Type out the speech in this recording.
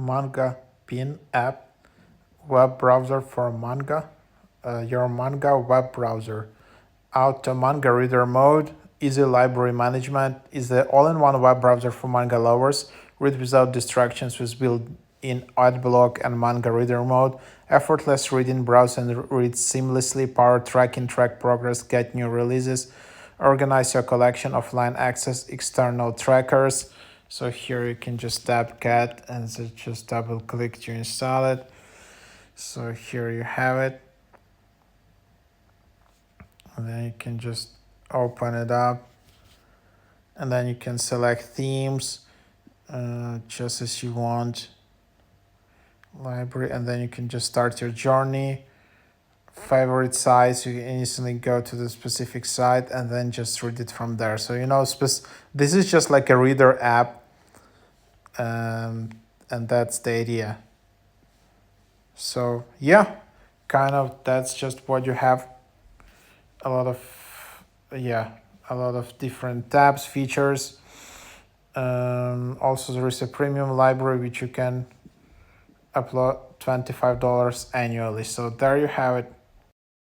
MangaPin app, web browser for manga, your manga web browser. Auto manga reader mode, easy library management is the all-in-one web browser for manga lovers. Read without distractions with built-in ad block and manga reader mode. Effortless reading, browse and read seamlessly. Power tracking, track progress, get new releases. Organize your collection, offline access, external trackers. So here you can just tap get and so just double click to install it. So here you have it. And then you can just open it up. And then you can select themes just as you want. Library, and then you can just start your journey. Favorite sites, you can instantly go to the specific site and then just read it from there. So this is just like a reader app, and that's the idea. So yeah, kind of that's just what you have. A lot of different tabs, features. Also there is a premium library which you can upload $25 annually. So there you have it.